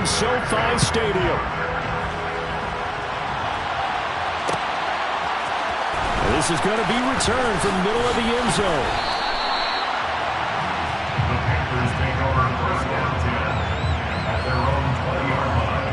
SoFi Stadium. This is going to be returned from the middle of the end zone. The Panthers take over first down 10 at their own 20-yard line.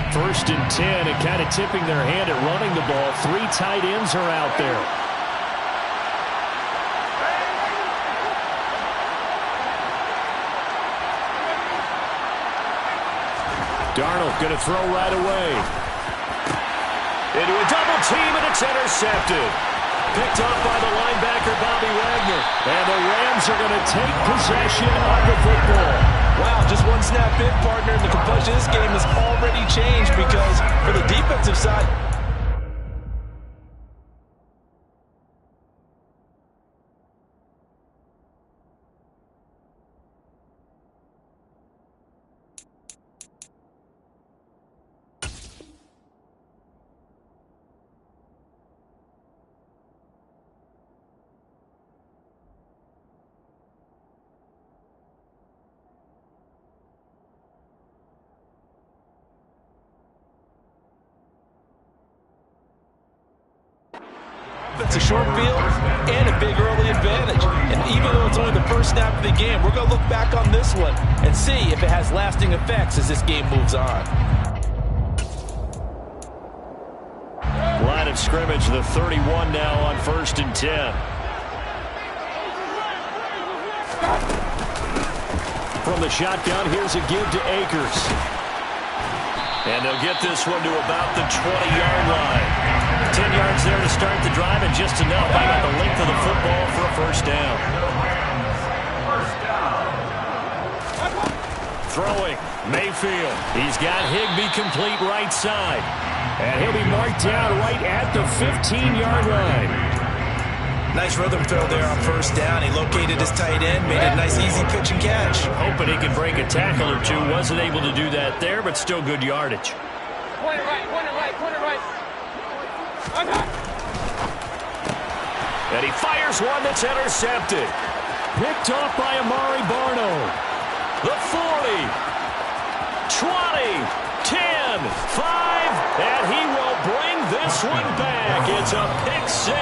First and 10, and kind of tipping their hand at running the ball. 3 tight ends are out there. Darnold going to throw right away. Into a double team, and it's intercepted. Picked up by the linebacker, Bobby Wagner. And the Rams are going to take possession of the football. Wow, just one snap in, partner, and the complexion of this game has already changed because for the defensive side, it's a short field and a big early advantage. And even though it's only the first snap of the game, we're going to look back on this one and see if it has lasting effects as this game moves on. Line of scrimmage, the 31 now on first and 10. From the shotgun, here's a give to Akers. And they'll get this one to about the 20-yard line. 10 yards there to start the drive, and just enough by about the length of the football for a first down. Throwing, Mayfield. He's got Higbee complete right side. And he'll be marked down right at the 15-yard line. Nice rhythm throw there on first down. He located his tight end, made it a nice easy pitch and catch. Hoping he can break a tackle or two. Wasn't able to do that there, but still good yardage. Point it right, point it right, point it right. And he fires one that's intercepted. Picked off by Amari Barno. The 40, 20, 10, 5, and he will bring this one back. It's a pick 6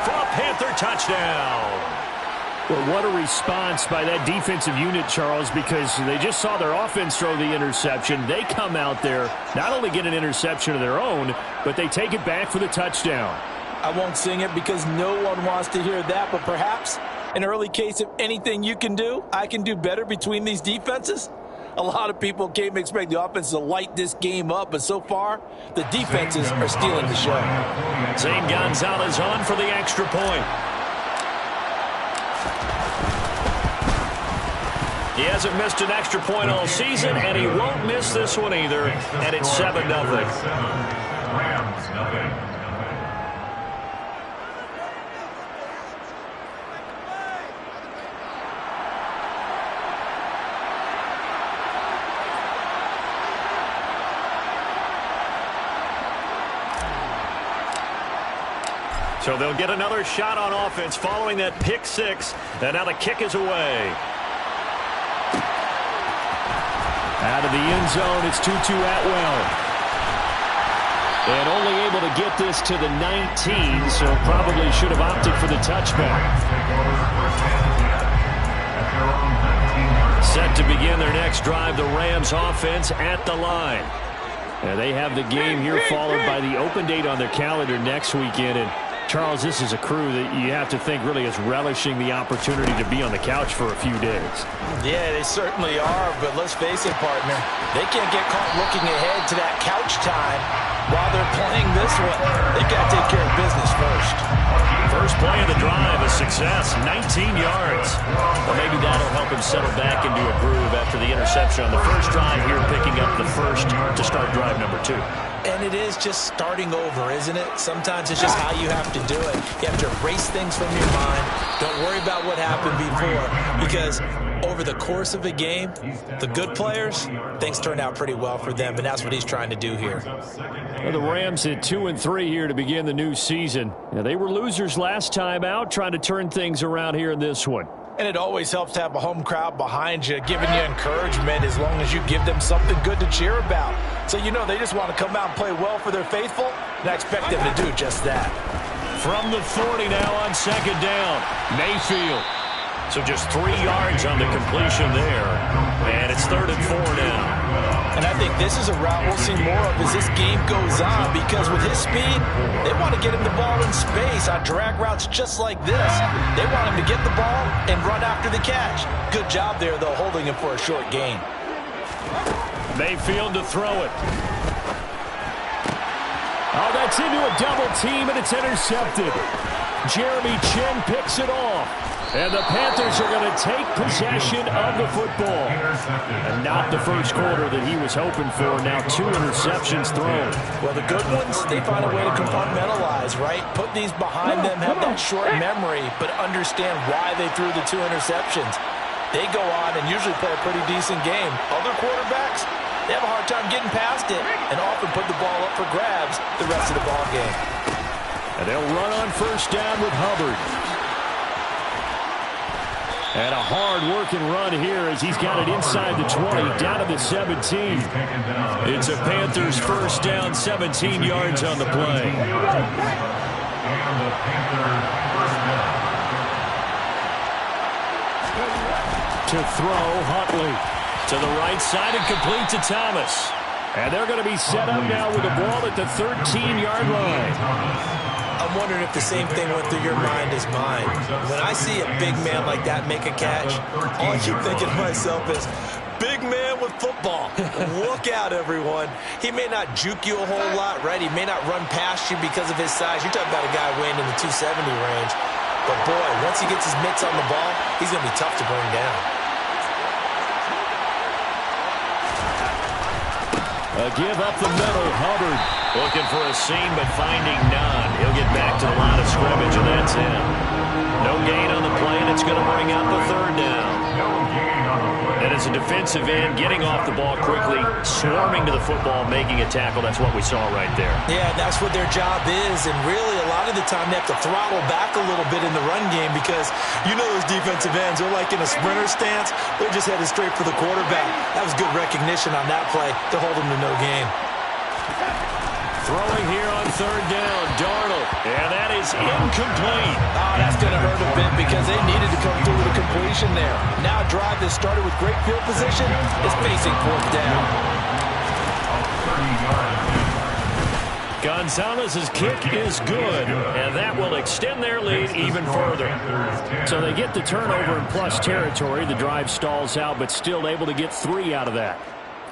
for a Panther touchdown. Well, what a response by that defensive unit, Charles, because they just saw their offense throw the interception. They come out there, not only get an interception of their own, but they take it back for the touchdown. I won't sing it because no one wants to hear that, but perhaps an early case of anything you can do, I can do better between these defenses. A lot of people came to expect the offense to light this game up, but so far, the defenses are stealing the show. Zane Gonzalez on for the extra point. He hasn't missed an extra point all season, and he won't miss this one either, and it's 7-0. Rams, nothing. So they'll get another shot on offense following that pick 6, and now the kick is away. Out of the end zone, it's Tutu Atwell. And only able to get this to the 19, so probably should have opted for the touchback. Set to begin their next drive, the Rams offense at the line. And they have the game here followed by the open date on their calendar next weekend. And Charles, this is a crew that you have to think really is relishing the opportunity to be on the couch for a few days. Yeah, they certainly are, but let's face it, partner. They can't get caught looking ahead to that couch time while they're playing this one. They've got to take care of business first. First play of the drive, a success, 19 yards. Well, maybe that'll help him settle back into a groove after the interception on the first drive here, picking up the first to start drive number 2. And it is just starting over, isn't it? Sometimes it's just how you have to do it. You have to erase things from your mind. Don't worry about what happened before, because over over the course of a game, the good players, things turn out pretty well for them, and that's what he's trying to do here. Well, the Rams at 2-3 here to begin the new season. Yeah, they were losers last time out, trying to turn things around here in this one. And it always helps to have a home crowd behind you, giving you encouragement as long as you give them something good to cheer about. So you know they just want to come out and play well for their faithful, and I expect them to do just that. From the 40 now on second down, Mayfield. So just 3 yards on the completion there. And it's 3rd and 4 now. And I think this is a route we'll see more of as this game goes on, because with his speed, they want to get him the ball in space on drag routes just like this. They want him to get the ball and run after the catch. Good job there, though, holding him for a short gain. Mayfield to throw it. Oh, that's into a double team, and it's intercepted. Jeremy Chinn picks it off. And the Panthers are going to take possession of the football. And not the first quarter that he was hoping for. Now 2 interceptions thrown. Well, the good ones, they find a way to compartmentalize, right? Put these behind them, have that short memory, but understand why they threw the 2 interceptions. They go on and usually play a pretty decent game. Other quarterbacks, they have a hard time getting past it and often put the ball up for grabs the rest of the ball game. And they'll run on first down with Hubbard. And a hard-working run here as he's got it inside the 20, down to the 17. It's a Panthers first down, 17 yards on the play. And the Panthers first down. To throw, Huntley. To the right side and complete to Thomas. And they're going to be set up now with the ball at the 13-yard line. I'm wondering if the same thing went through your mind as mine. When I see a big man like that make a catch, all I keep thinking to myself is, big man with football. Look out, everyone. He may not juke you a whole lot, right? He may not run past you because of his size. You're talking about a guy weighing in the 270 range. But, boy, once he gets his mitts on the ball, he's going to be tough to bring down. A give up the middle, Hubbard. Looking for a seam, but finding none. He'll get back to the line of scrimmage, and that's it. No gain on the play, and it's going to bring out the 3rd down. No gain on the play. And as a defensive end, getting off the ball quickly, swarming to the football, making a tackle, that's what we saw right there. Yeah, that's what their job is, and really a lot of the time they have to throttle back a little bit in the run game because you know those defensive ends, they're like in a sprinter stance. They're just headed straight for the quarterback. That was good recognition on that play to hold them to no gain. Throwing here on 3rd down, Darnold. And that is incomplete. Oh, that's going to hurt a bit because they needed to come through with a completion there. Now a drive that started with great field position is facing 4th down. Gonzalez's kick is good, and that will extend their lead even further. So they get the turnover in plus territory. The drive stalls out, but still able to get 3 out of that.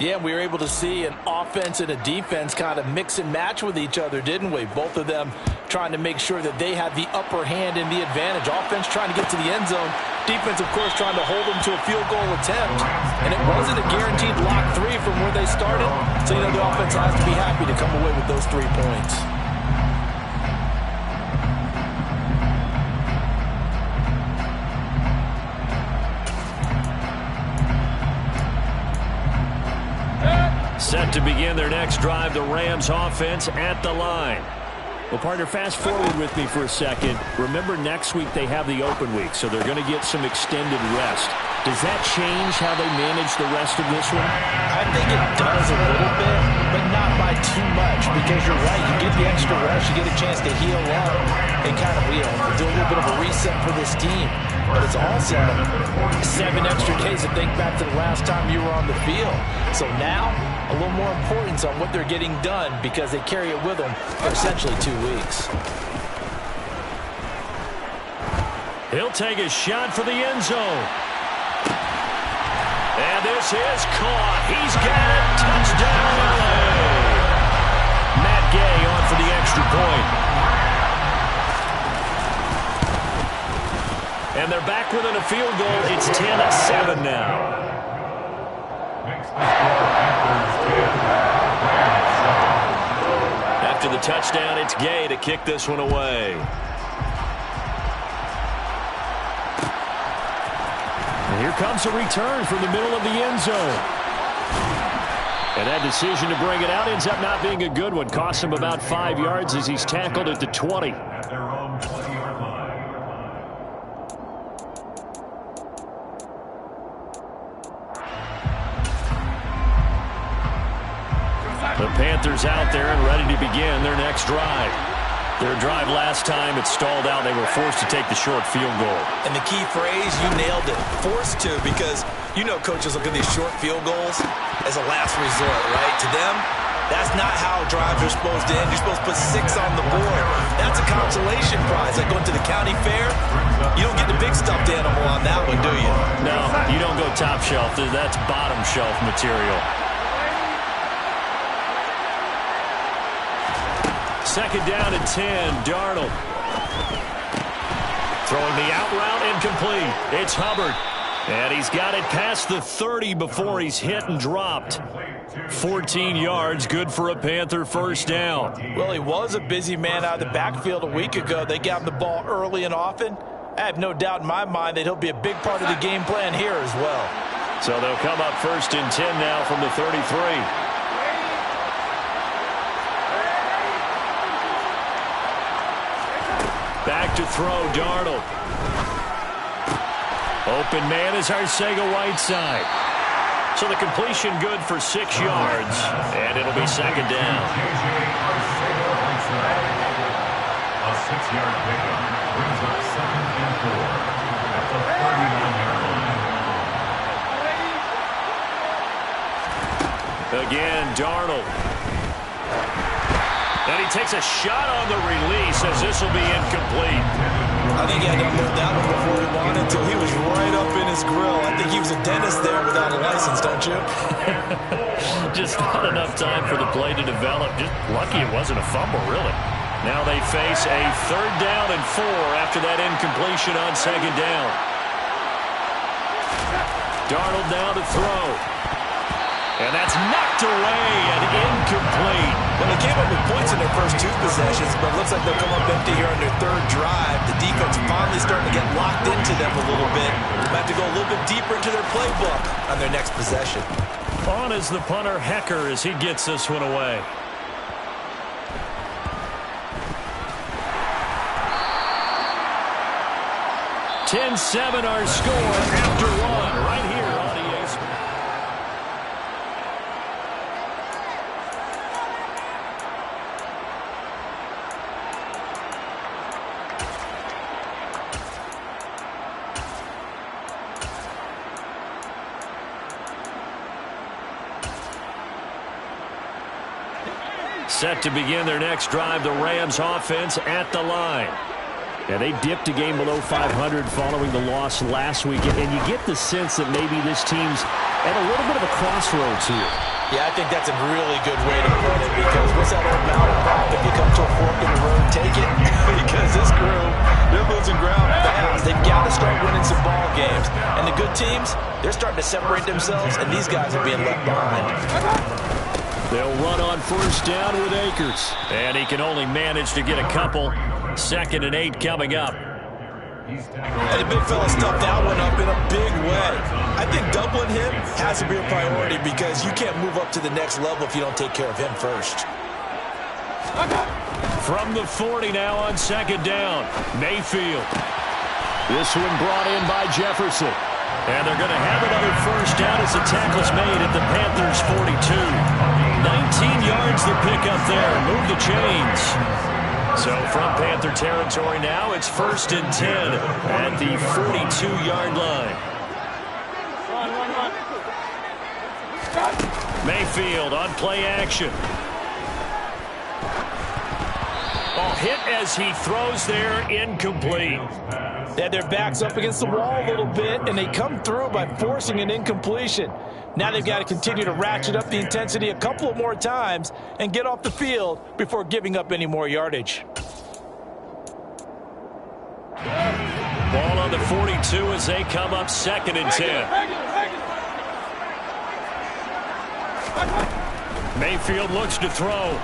Yeah, we were able to see an offense and a defense kind of mix and match with each other, didn't we? Both of them trying to make sure that they had the upper hand and the advantage. Offense trying to get to the end zone. Defense, of course, trying to hold them to a field goal attempt. And it wasn't a guaranteed lock 3 from where they started. So, you know, the offense has to be happy to come away with those 3 points. Set to begin their next drive, the Rams offense at the line. Well, partner, fast forward with me for a second. Remember, next week they have the open week, so they're going to get some extended rest. Does that change how they manage the rest of this one? I think it does a little bit, but not by too much, because you're right. You get the extra rest, you get a chance to heal up and kind of, do a little bit of a reset for this team. But it's also 7 extra days to think back to the last time you were on the field. So now, a little more importance on what they're getting done because they carry it with them for essentially 2 weeks. He'll take a shot for the end zone. And this is caught. He's got it. Touchdown, LA. Matt Gay on for the extra point. And they're back within a field goal. It's 10-7 now. After the touchdown, it's Gay to kick this one away. And here comes a return from the middle of the end zone. And that decision to bring it out ends up not being a good one. Costs him about 5 yards as he's tackled at the 20. At their own 20-yard line. The Panthers out there and ready to begin their next drive. Their drive last time, it stalled out. They were forced to take the short field goal. And the key phrase, you nailed it. Forced to, because you know coaches look at these short field goals as a last resort, right? To them, that's not how drives are supposed to end. You're supposed to put 6 on the board. That's a consolation prize. Like going to the county fair, you don't get the big stuffed animal on that one, do you? No, you don't go top shelf. That's bottom shelf material. Second down and 10, Darnold. Throwing the out route, incomplete. It's Hubbard. And he's got it past the 30 before he's hit and dropped. 14 yards, good for a Panther first down. Well, he was a busy man out of the backfield a week ago. They got him the ball early and often. I have no doubt in my mind that he'll be a big part of the game plan here as well. So they'll come up first and 10 now from the 33. Back to throw, Darnold. Open man is Arcega-Whiteside. So the completion good for 6 yards, and it'll be second down. A 6-yard pickup brings up 2nd and 4 at the 39-yard line. Again, Darnold. And he takes a shot on the release as this will be incomplete. I think he had to unload that one before he wanted to. He was right up in his grill. I think he was a dentist there without a license, don't you? Just not enough time for the play to develop. Just lucky it wasn't a fumble, really. Now they face a 3rd down and 4 after that incompletion on second down. Darnold now to throw. And that's knocked away and incomplete. Well, they came up with points in their first 2 possessions, but it looks like they'll come up empty here on their 3rd drive. The defense finally starting to get locked into them a little bit. They'll have to go a little bit deeper into their playbook on their next possession. On is the punter, Hecker, as he gets this one away. (10-7) our score after 1 right here on ESPN. Set to begin their next drive, the Rams offense at the line. Yeah, they dipped a game below 500 following the loss last week, and you get the sense that maybe this team's at a little bit of a crossroads here. Yeah, I think that's a really good way to put it, because what's that old mountain prop? If you come to a fork in the road, take it. Because this crew, they're losing ground fast. They've got to start winning some ball games. And the good teams, they're starting to separate themselves, and these guys are being left behind. They'll run on first down with Akers. And he can only manage to get a couple. 2nd and 8 coming up. And the big fella stuffed that one up in a big way. I think doubling him has to be a priority, because you can't move up to the next level if you don't take care of him first. From the 40 now on second down, Mayfield. This one brought in by Jefferson. And they're going to have another first down as the tackle's made at the Panthers' 42. 19 yards the pickup there. Move the chains. So from Panther territory now, it's 1st and 10 at the 42-yard line. Mayfield on play action. Oh, hit as he throws there, incomplete. They had their backs up against the wall a little bit, and they come through by forcing an incompletion. Now they've got to continue to ratchet up the intensity a couple of more times and get off the field before giving up any more yardage. Ball on the 42 as they come up 2nd and 10. Mayfield looks to throw.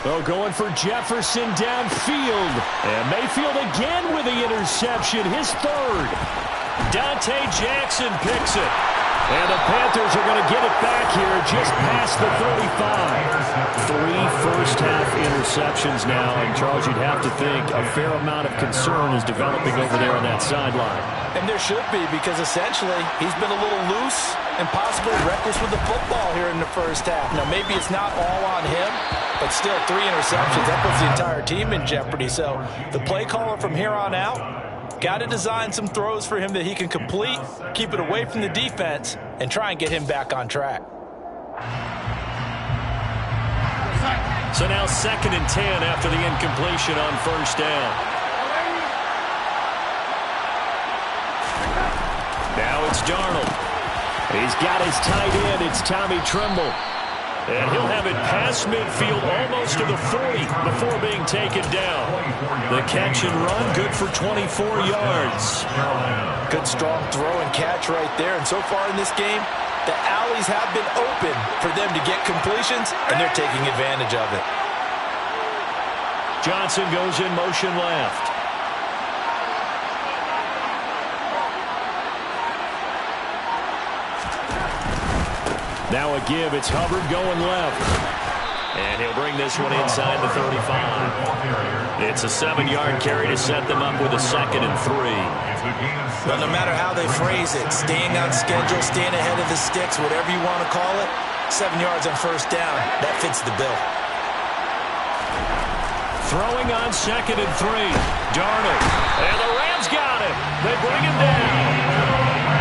Oh, going for Jefferson downfield. And Mayfield again with the interception, his 3rd. Dante Jackson picks it. And the Panthers are going to get it back here just past the 35. 3 first-half interceptions now. And, Charles, you'd have to think a fair amount of concern is developing over there on that sideline. And there should be, because essentially he's been a little loose and possibly reckless with the football here in the first half. Now, maybe it's not all on him, but still 3 interceptions. That puts the entire team in jeopardy. So the play caller from here on out got to design some throws for him that he can complete, keep it away from the defense, and try and get him back on track. So now 2nd and 10 after the incompletion on first down. Now it's Darnold. He's got his tight end. It's Tommy Tremble. And he'll have it past midfield almost to the 40 before being taken down. The catch and run, good for 24 yards. Good strong throw and catch right there. And so far in this game, the alleys have been open for them to get completions, and they're taking advantage of it. Johnson goes in motion left. Now a give. It's Hubbard going left. And he'll bring this one inside the 35. It's a 7-yard carry to set them up with a 2nd and 3. But no matter how they phrase it, staying on schedule, staying ahead of the sticks, whatever you want to call it, 7 yards on first down, that fits the bill. Throwing on 2nd and 3. Darnold. And the Rams got him. They bring him down.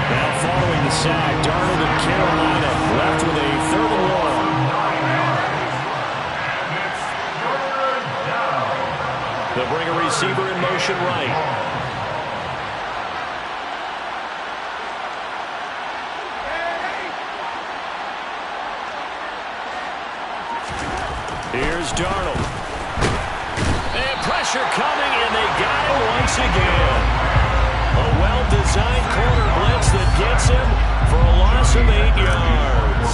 Now following the sack, Darnold and Carolina left with a 3rd and 1. They'll bring a receiver in motion right. Here's Darnold. And pressure coming, and they got him once again. A well-designed corner blitz that gets him for a loss of 8 yards.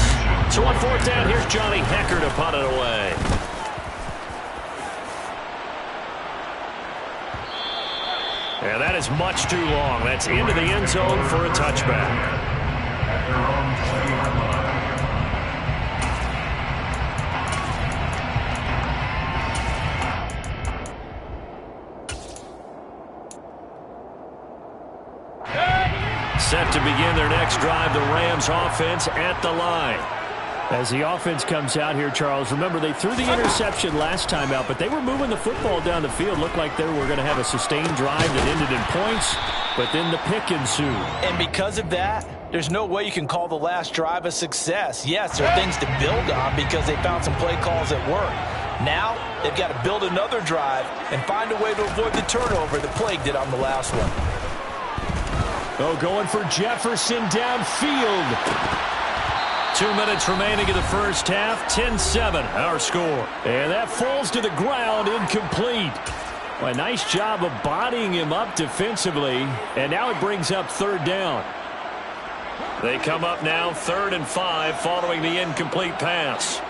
So on 4th down, here's Johnny Hekker to punt it away. And that is much too long. That's into the end zone for a touchback. Set to begin their next drive, the Rams offense at the line. As the offense comes out here, Charles, remember they threw the interception last time out, but they were moving the football down the field. Looked like they were going to have a sustained drive that ended in points, but then the pick ensued. And because of that, there's no way you can call the last drive a success. Yes, there are things to build on because they found some play calls that work. Now, they've got to build another drive and find a way to avoid the turnover that plagued it on the last one. Oh, going for Jefferson downfield. 2 minutes remaining in the first half. 10-7, our score. And that falls to the ground, incomplete. Well, a nice job of bodying him up defensively. And now it brings up 3rd down. They come up now 3rd and 5 following the incomplete pass.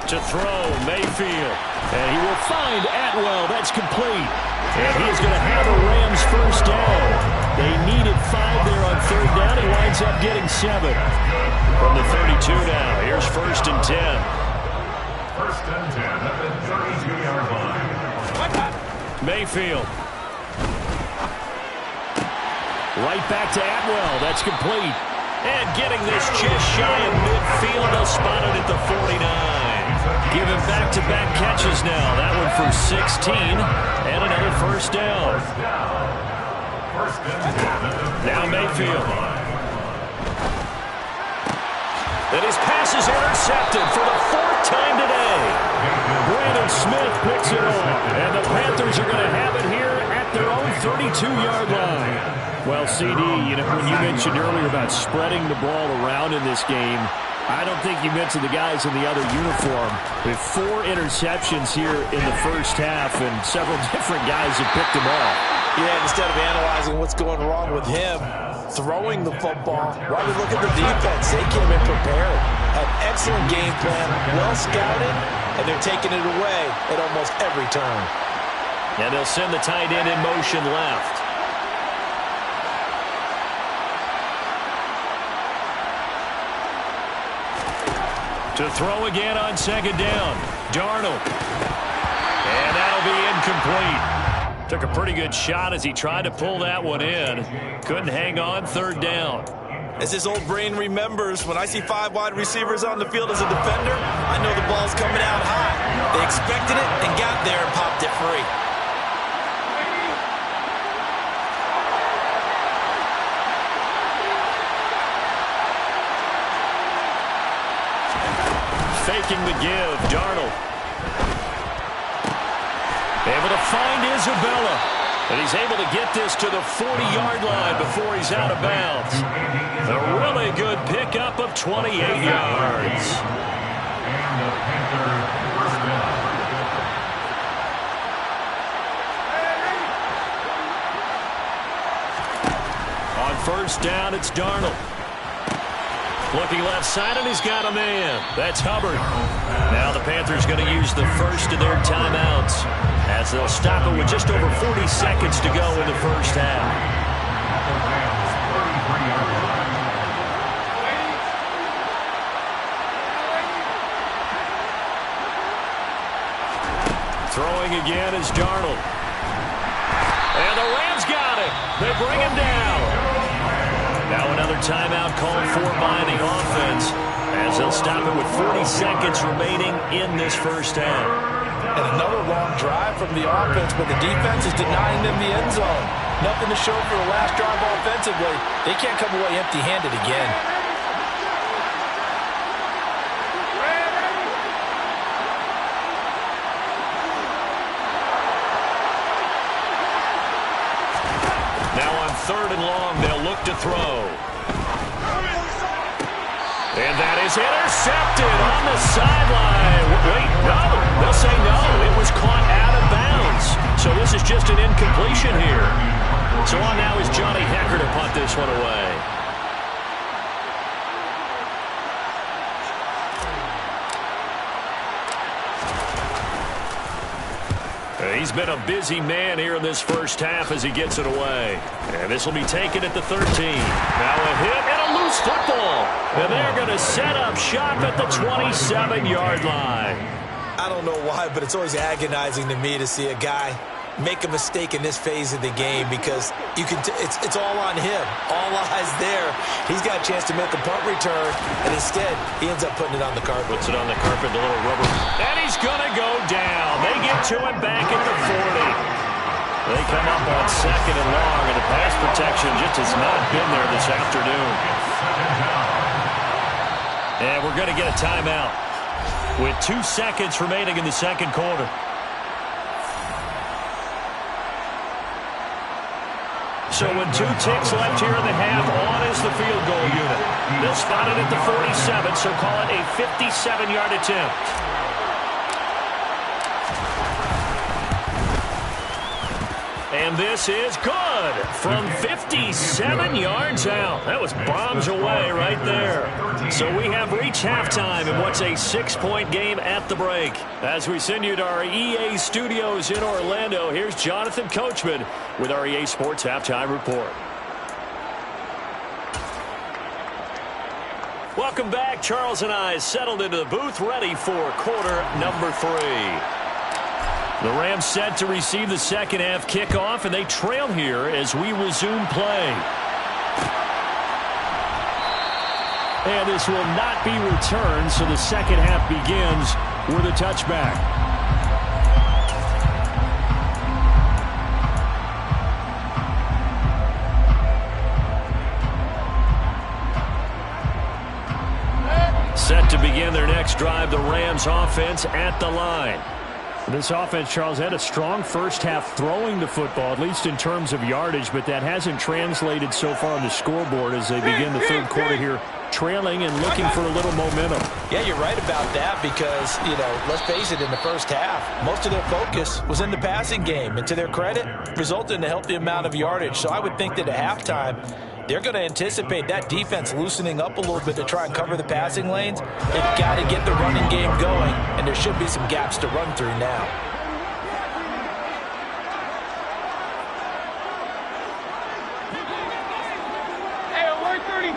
To throw, Mayfield. And he will find Atwell. That's complete. And he is going to have a Rams first down. They needed 5 there on 3rd down. He winds up getting 7. From the 32 now. Here's 1st and 10. 1st and 10 at the 32-yard line. Mayfield. Right back to Atwell. That's complete. And getting this just shy of midfield. They'll spot it at the 49. Giving back-to-back catches now. That one for 16. And another first down. Now Mayfield. And his pass is intercepted for the 4th time today. Brandon Smith picks it up. And the Panthers are going to have it here at their own 32-yard line. Well, CD, you know, when you mentioned earlier about spreading the ball around in this game, I don't think you mentioned the guys in the other uniform. With 4 interceptions here in the first half, and several different guys have picked them off. Yeah, instead of analyzing what's going wrong with him throwing the football, why we look at the defense? They came in prepared, had excellent game plan, well scouted, and they're taking it away at almost every turn. And they'll send the tight end in motion left. To throw again on second down. Darnold. And that'll be incomplete. Took a pretty good shot as he tried to pull that one in. Couldn't hang on third down. As his old brain remembers, when I see 5 wide receivers on the field as a defender, I know the ball's coming out high. They expected it and got there and popped it free. Faking the give, Darnold. Able to find Isabella. And he's able to get this to the 40-yard line before he's out of bounds. A really good pickup of 28 yards. And the Panthers first down. On first down, it's Darnold. Looking left side, and he's got a man. That's Hubbard. Now the Panthers going to use the first of their timeouts as they'll stop it with just over 40 seconds to go in the first half. Throwing again is Darnold. And the Rams got it. They bring him down. Now another timeout called for by the offense as they'll stop it with 40 seconds remaining in this first half. And another long drive from the offense, but the defense is denying them the end zone. Nothing to show for the last drive offensively. They can't come away empty-handed again. Now on third and long, they'll look to throw. And that is intercepted on the sideline. Wait, no. They'll say no. It was caught out of bounds. So this is just an incompletion here. So on now is Johnny Hekker to punt this one away. He's been a busy man here in this first half as he gets it away. And this will be taken at the 13. Now a hit and a loose football. And they're going to set up shop at the 27-yard line. I don't know why, but it's always agonizing to me to see a guy make a mistake in this phase of the game because you can it's all on him. All eyes there. He's got a chance to make a punt return, and instead he ends up putting it on the carpet. Puts it on the carpet, the little rubber. And he's going to go down. They get to him back at the 40. They come up on second and long, and the pass protection just has not been there this afternoon. And we're going to get a timeout with 2 seconds remaining in the second quarter. So with 2 ticks left here in the half, on is the field goal unit. They'll spot it at the 47, so call it a 57-yard attempt. And this is good from 57 yards out. That was bombs away right there. So we have reached halftime in what's a 6-point game at the break. As we send you to our EA studios in Orlando, here's Jonathan Coachman with our EA Sports Halftime Report. Welcome back. Charles and I settled into the booth, ready for quarter number 3. The Rams set to receive the second half kickoff, and they trail here as we resume play. And this will not be returned, so the second half begins with a touchback. Set to begin their next drive, the Rams offense at the line. This offense, Charles, had a strong first half throwing the football, at least in terms of yardage, but that hasn't translated so far on the scoreboard as they begin the third quarter here, trailing and looking for a little momentum. Yeah, you're right about that because, let's face it, in the first half, most of their focus was in the passing game, and to their credit, resulted in a healthy amount of yardage. So I would think that at halftime, they're going to anticipate that defense loosening up a little bit to try and cover the passing lanes. They've got to get the running game going, and there should be some gaps to run through now. Hey, we're 33.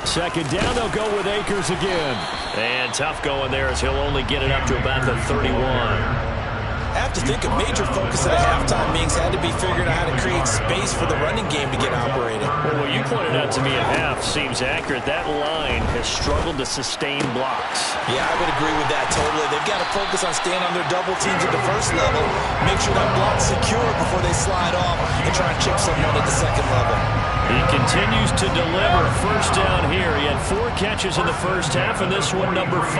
Second down, they'll go with Akers again. And tough going there as he'll only get it up to about the 31. I have to think a major focus at a halftime means had to be figuring out how to create space for the running game to get operating. Well, what you pointed out to me at half seems accurate. That line has struggled to sustain blocks. Yeah, I would agree with that totally. They've got to focus on staying on their double teams at the first level, make sure that block's secure before they slide off and try and chip someone at the second level. He continues to deliver. First down here. He had 4 catches in the first half, and this one number 5.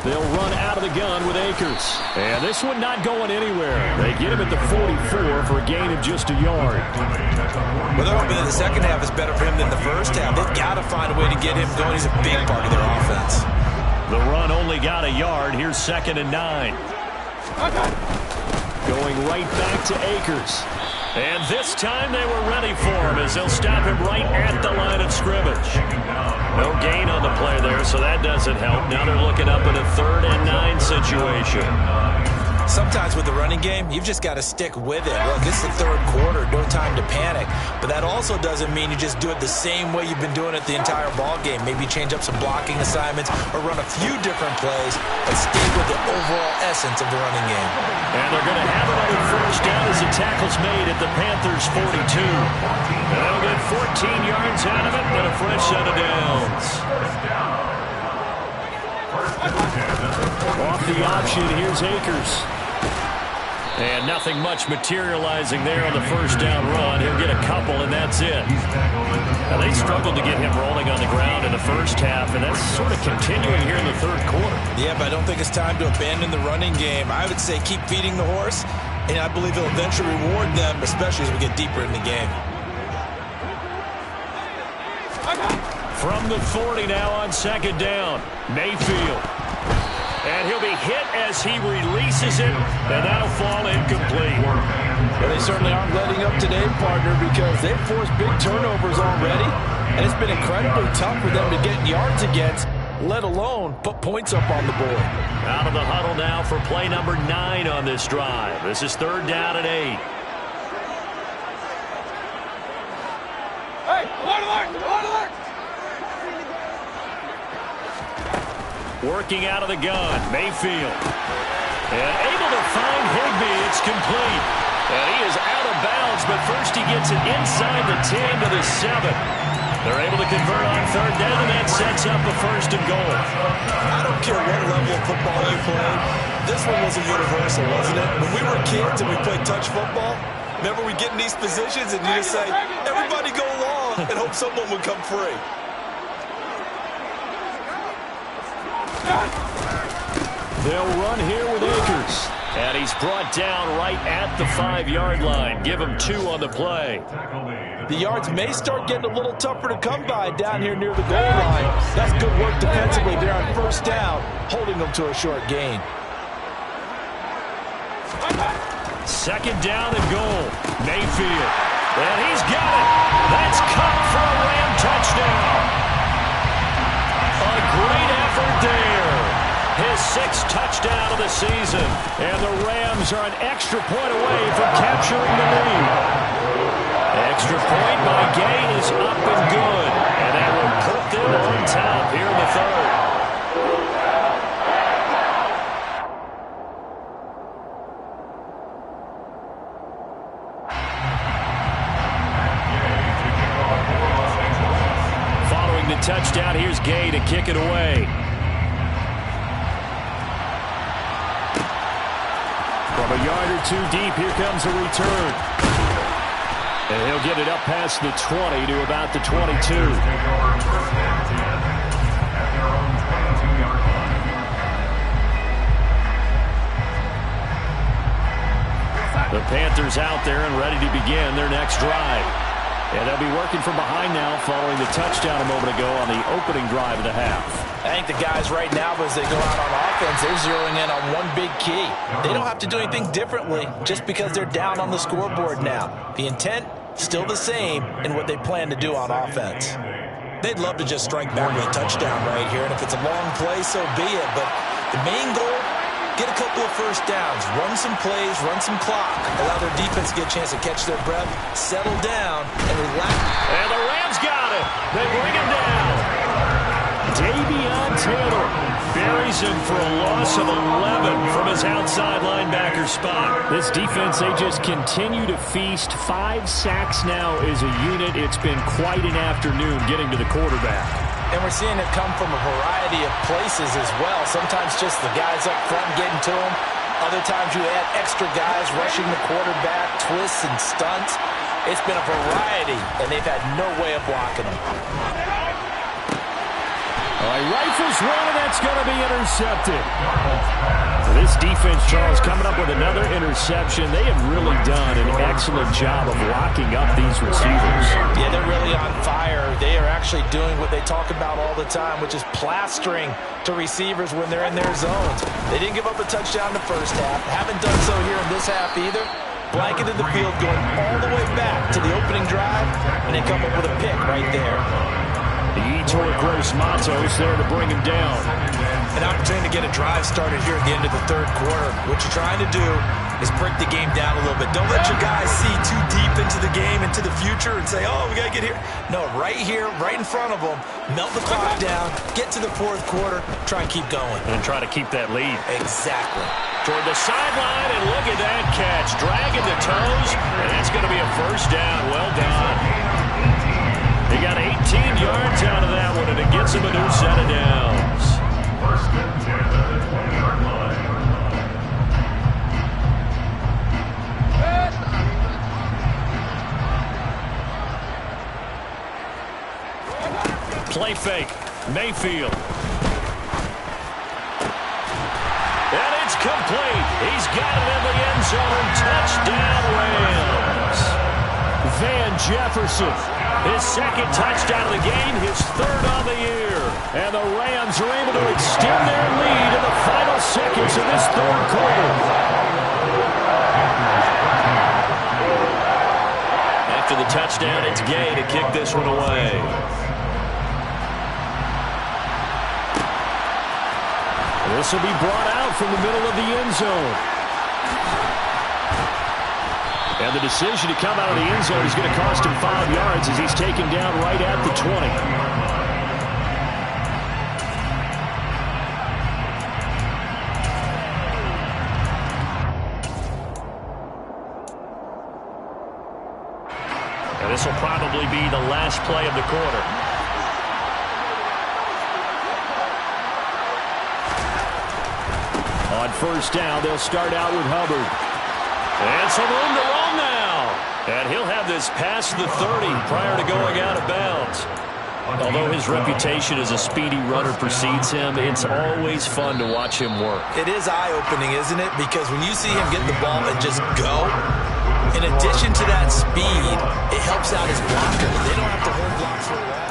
They'll run out of the gun with Akers. And this one not going anywhere. They get him at the 44 for a gain of just a yard. Well, they're hoping that the second half is better for him than the first half. They've got to find a way to get him going. He's a big part of their offense. The run only got a yard. Here's 2nd and 9. Going right back to Akers. And this time they were ready for him as they'll stop him right at the line of scrimmage. No gain on the play there, so that doesn't help. Now they're looking up in a 3rd and 9 situation. Sometimes with the running game, you've just got to stick with it. Look, it's the 3rd quarter, no time to panic. But that also doesn't mean you just do it the same way you've been doing it the entire ball game. Maybe change up some blocking assignments or run a few different plays, but stay with the overall essence of the running game. And they're going to have another first down as the tackle's made at the Panthers' 42. And they'll get 14 yards out of it and a fresh set of downs. Off the option, here's Akers. And nothing much materializing there on the first down run. He'll get a couple, and that's it. Now, they struggled to get him rolling on the ground in the first half, and that's sort of continuing here in the 3rd quarter. Yeah, but I don't think it's time to abandon the running game. I would say keep feeding the horse, and I believe he'll eventually reward them, especially as we get deeper in the game. From the 40 now on 2nd down, Mayfield. And he'll be hit as he releases it, and that'll fall incomplete. Well, they certainly aren't letting up today, partner, because they've forced big turnovers already, and it's been incredibly tough for them to get yards against, let alone put points up on the board. Out of the huddle now for play number 9 on this drive. This is 3rd down and 8. Hey, alert! Working out of the gun, Mayfield. And able to find Higbee. It's complete. And he is out of bounds, but first he gets it inside the 10 to the 7. They're able to convert on 3rd down, and that sets up a 1st and goal. I don't care what level of football you play. This one was a universal, wasn't it? When we were kids and we played touch football, remember we get in these positions and you just say, everybody go long and hope someone would come free. They'll run here with Akers. And he's brought down right at the 5-yard line. Give him 2 on the play. The yards may start getting a little tougher to come by down here near the goal line. That's good work defensively there on 1st down, holding them to a short gain. 2nd down and goal. Mayfield. And he's got it. That's caught for a Ram touchdown. A great effort there. His 6th touchdown of the season. And the Rams are an extra point away from capturing the lead. Extra point by Gay is up and good. And that will put them on top here in the 3rd. Following the touchdown, here's Gay to kick it away. From a yard or 2 deep, here comes a return. And he'll get it up past the 20 to about the 22. The Panthers out there and ready to begin their next drive. And they'll be working from behind now following the touchdown a moment ago on the opening drive of the half. I think the guys right now, as they go out on offense, they're zeroing in on one big key. They don't have to do anything differently just because they're down on the scoreboard now. The intent, still the same in what they plan to do on offense. They'd love to just strike back with a touchdown right here, and if it's a long play, so be it. But the main goal, get a couple of first downs, run some plays, run some clock, allow their defense to get a chance to catch their breath, settle down, and relax. And the Rams got it. They bring him down. Davion Taylor buries him for a loss of 11 from his outside linebacker spot. This defense, they just continue to feast. 5 sacks now as a unit. It's been quite an afternoon getting to the quarterback. And we're seeing it come from a variety of places as well. Sometimes just the guys up front getting to him. Other times you add extra guys rushing the quarterback, twists and stunts. It's been a variety, and they've had no way of blocking him. All right, rifles one, and that's going to be intercepted. This defense, Charles, coming up with another interception. They have really done an excellent job of locking up these receivers. Yeah, they're really on fire. They are actually doing what they talk about all the time, which is plastering to receivers when they're in their zones. They didn't give up a touchdown in the first half. Haven't done so here in this half either. Blanketed the field, going all the way back to the opening drive, and they come up with a pick right there. The Yetur Gross-Matos there to bring him down. An opportunity to get a drive started here at the end of the third quarter. What you're trying to do is break the game down a little bit. Don't let your guys see too deep into the game, into the future, and say, oh, we got to get here. No, right here, right in front of them, melt the clock down, get to the fourth quarter, try and keep going. And try to keep that lead. Exactly. Toward the sideline, and look at that catch. Dragging the toes, and that's going to be a first down. Well done. He got 18 yards out of that one, and it gets him a new set of downs. First and 10 at the 20-yard line. Play fake. Mayfield. And it's complete. He's got it in the end zone. Touchdown, Rams. Van Jefferson. His second touchdown of the game, his third on the year. And the Rams are able to extend their lead in the final seconds of this third quarter. After the touchdown, it's Gay to kick this one away. This will be brought out from the middle of the end zone. And the decision to come out of the end zone is going to cost him 5 yards as he's taken down right at the 20. And this will probably be the last play of the quarter. On first down, they'll start out with Hubbard. And some room to run now. And he'll have this past the 30 prior to going out of bounds. Although his reputation as a speedy runner precedes him, it's always fun to watch him work. It is eye-opening, isn't it? Because when you see him get the ball and just go, in addition to that speed, it helps out his blocker. They don't have to hold blocks for a while.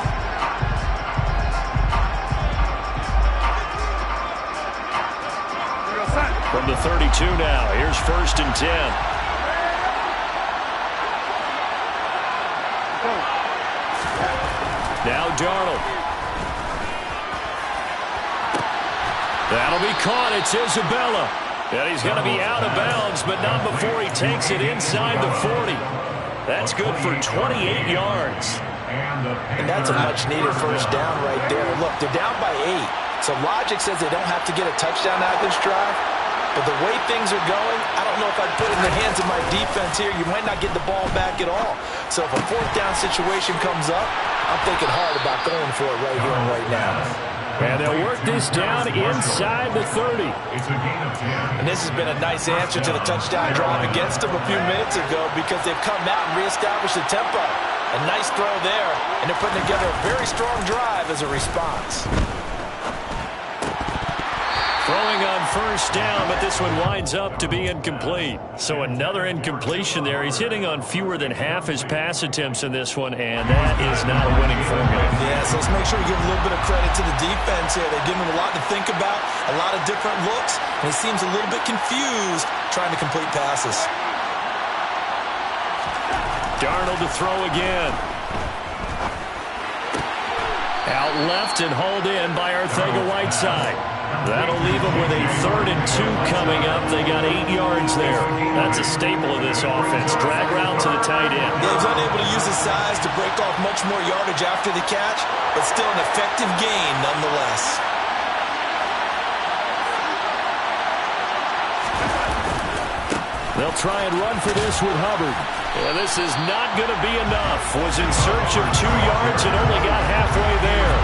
From the 32 now, here's first and 10. Now Darnold. That'll be caught. It's Isabella. And he's going to be out of bounds, but not before he takes it inside the 40. That's good for 28 yards. And that's a much-needed first down right there. Look, they're down by 8. So logic says they don't have to get a touchdown out of this drive. But the way things are going, I don't know if I'd put it in the hands of my defense here. You might not get the ball back at all. So if a fourth down situation comes up, I'm thinking hard about going for it right here and right now. And they'll work this down inside the 30. It's a gain of 10. And this has been a nice answer to the touchdown drive against them a few minutes ago because they've come out and reestablished the tempo. A nice throw there, and they're putting together a very strong drive as a response. Throwing on first down, but this one winds up to be incomplete. So another incompletion there. He's hitting on fewer than half his pass attempts in this one, and that is not a winning formula. Yeah, so let's make sure we give a little bit of credit to the defense here. They've given him a lot to think about, a lot of different looks, and he seems a little bit confused trying to complete passes. Darnold to throw again. Out left and hauled in by Arcega-Whiteside. That'll leave them with a 3rd and 2 coming up. They got 8 yards there. That's a staple of this offense. Drag route to the tight end. Yeah, he's unable to use his size to break off much more yardage after the catch, but still an effective gain nonetheless. They'll try and run for this with Hubbard. Yeah, this is not going to be enough. Was in search of 2 yards and only got halfway there.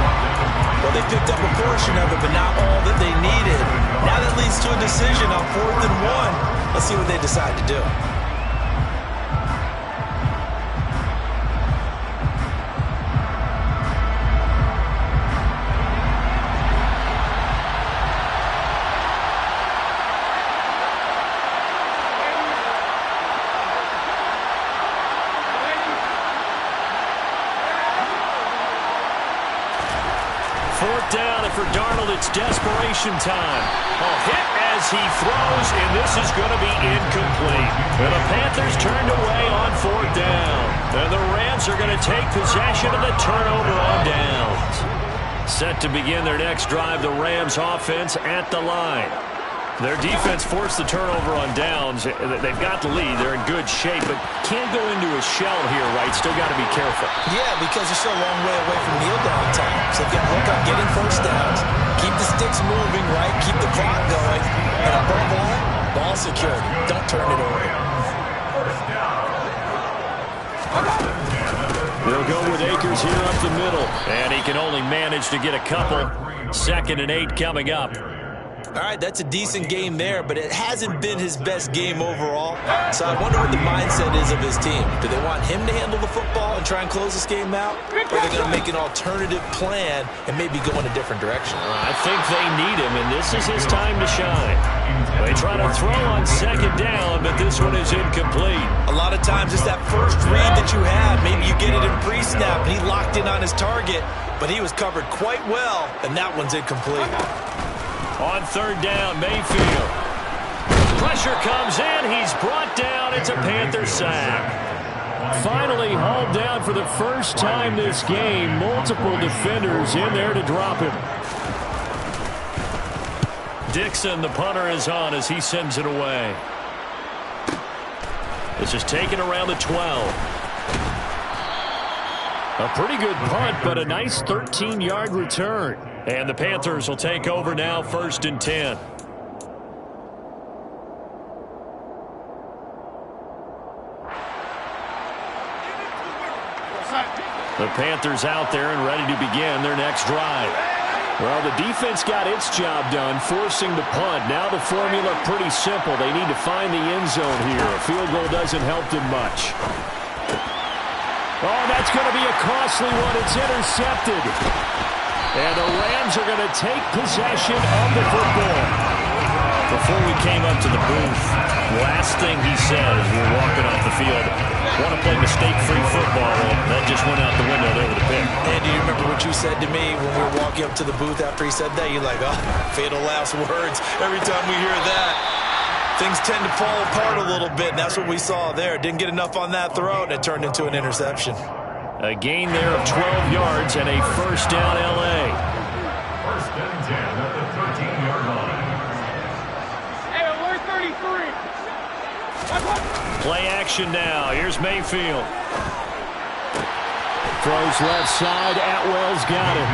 Well, they picked up a portion of it, but not all that they needed. Now that leads to a decision on 4th and 1. Let's see what they decide to do. Down, and for Darnold, it's desperation time. A hit as he throws, and this is going to be incomplete. And the Panthers turned away on 4th down. And the Rams are going to take possession of the turnover on downs. Set to begin their next drive, the Rams offense at the line. Their defense forced the turnover on downs. They've got the lead. They're in good shape, but can't go into a shell here, right? Still got to be careful. Yeah, because they're still a long way away from kneel down time. So they've got to work on getting first downs, keep the sticks moving, right? Keep the clock going. And above all, ball security. Don't turn it over. They'll go with Akers here up the middle. And he can only manage to get a couple. 2nd and 8 coming up. All right, that's a decent game there, but it hasn't been his best game overall. So I wonder what the mindset is of his team. Do they want him to handle the football and try and close this game out? Or are they going to make an alternative plan and maybe go in a different direction? I think they need him, and this is his time to shine. They try to throw on 2nd down, but this one is incomplete. A lot of times it's that first read that you have. Maybe you get it in pre-snap, and he locked in on his target, but he was covered quite well, and that one's incomplete. On 3rd down, Mayfield. Pressure comes in. He's brought down. It's a Panther sack. Finally hauled down for the first time this game. Multiple defenders in there to drop him. Dixon, the punter, is on as he sends it away. This is taken around the 12. A pretty good punt, but a nice 13-yard return. And the Panthers will take over now, 1st and 10. The Panthers out there and ready to begin their next drive. Well, the defense got its job done, forcing the punt. Now the formula pretty simple. They need to find the end zone here. A field goal doesn't help them much. Oh, that's going to be a costly one. It's intercepted. And the Rams are going to take possession of the football. Before we came up to the booth, last thing he said as we were walking off the field, want to play mistake-free football. Well, that just went out the window there with a pick. And do you remember what you said to me when we were walking up to the booth after he said that? You're like, oh, fatal last words. Every time we hear that, things tend to fall apart a little bit, and that's what we saw there. Didn't get enough on that throw, and it turned into an interception. A gain there of 12 yards and a 1st down L.A. 1st and 10 at the 13-yard line. Hey, we're 33. Play action now. Here's Mayfield. Throws left side. Atwell's got it.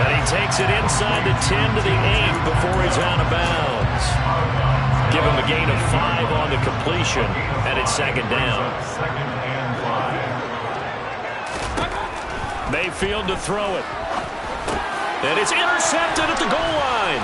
And he takes it inside the 10 to the 8 before he's out of bounds. Give him a gain of 5 on the completion, and it's 2nd down. 2nd and 5. Mayfield to throw it. And it's intercepted at the goal line.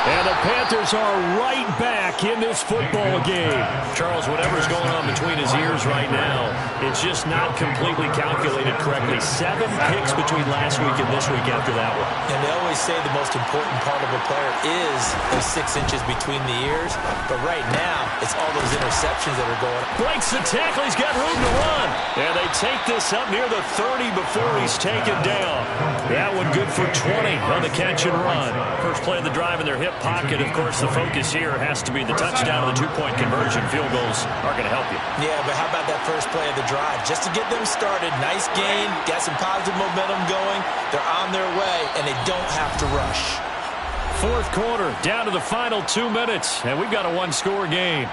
And the Panthers are right back in this football game. Charles, whatever's going on between his ears right now, it's just not completely calculated correctly. 7 picks between last week and this week after that one. And they always say the most important part of a player is those 6 inches between the ears. But right now, it's all those interceptions that are going on. Breaks the tackle. He's got room to run. And they take this up near the 30 before he's taken down. That one good for 20 on the catch and run. First play of the drive in their hip pocket. Of course, the focus here has to be the touchdown and the 2-point conversion. Field goals are going to help you. Yeah, but how about that first play of the drive? Just to get them started. Nice gain. Got some positive momentum going. They're on their way. and they don't have to rush. Fourth quarter, down to the final 2 minutes, and we've got a one-score game.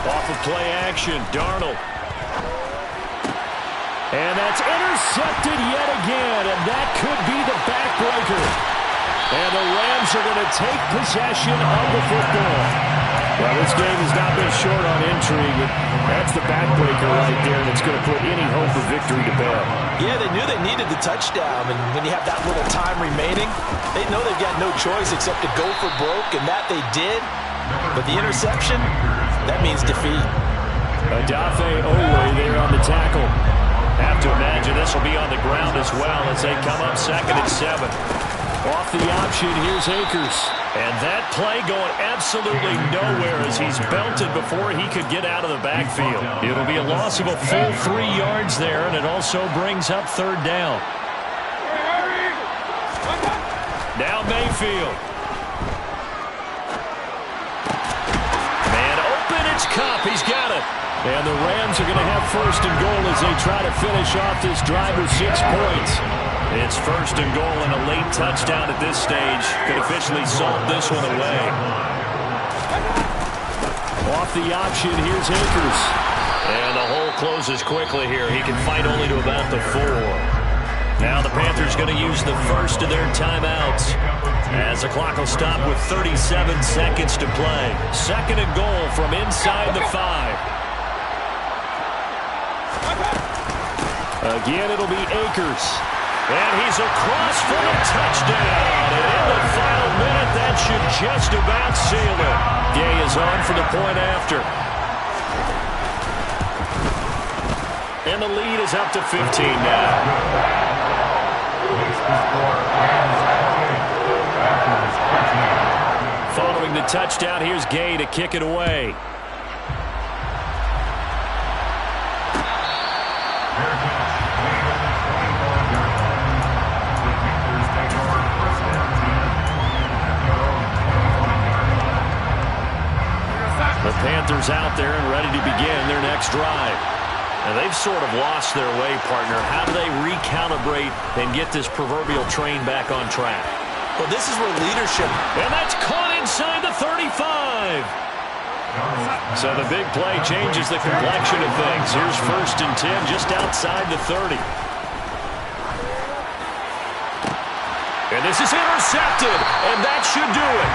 Off of play action, Darnold. And that's intercepted yet again, and that could be the backbreaker. And the Rams are going to take possession of the football. Well, this game has not been short on intrigue, but that's the backbreaker right there that's going to put any hope of victory to bed. Yeah, they knew they needed the touchdown, and when you have that little time remaining, they know they've got no choice except to go for broke, and that they did. But the interception, that means defeat. Odafe Oweh there on the tackle. Have to imagine this will be on the ground as well as they come up second and 7. Off the option, here's Akers. And that play going absolutely nowhere as he's belted before he could get out of the backfield. It'll be a loss of a full 3 yards there, and it also brings up third down. Now Mayfield. Man open, it's Kupp. He's got it. And the Rams are going to have first and goal as they try to finish off this drive with 6 points. It's first and goal and a late touchdown at this stage could officially solve this one away. Off the option, here's Akers. And the hole closes quickly here. He can fight only to about the 4. Now the Panthers going to use the first of their timeouts as the clock will stop with 37 seconds to play. Second and goal from inside the 5. Again, it'll be Akers. And he's across for the touchdown. And in the final minute, that should just about seal it. Gay is on for the point after. And the lead is up to 15 now. Following the touchdown, here's Gay to kick it away. The Panthers out there and ready to begin their next drive. And they've sort of lost their way, partner. How do they recalibrate and get this proverbial train back on track? Well, this is where leadership... And that's caught inside the 35. So the big play changes the complexion of things. Here's first and 10 just outside the 30. And this is intercepted, and that should do it.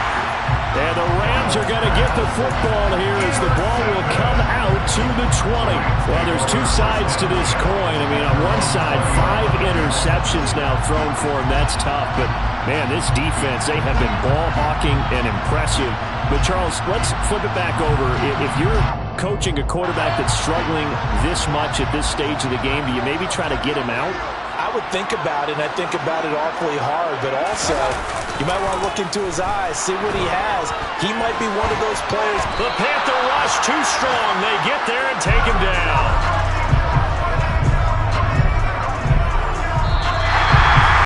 And the Rams are going to get the football here as the ball will come out to the 20. Well, there's 2 sides to this coin. I mean, on one side, 5 interceptions now thrown for him. That's tough. But, man, this defense, they have been ball hawking and impressive. But, Charles, let's flip it back over. If you're coaching a quarterback that's struggling this much at this stage of the game, do you maybe try to get him out? I would think about it, and I think about it awfully hard, but also you might want to look into his eyes, see what he has. He might be one of those players. The Panther rush too strong. They get there and take him down.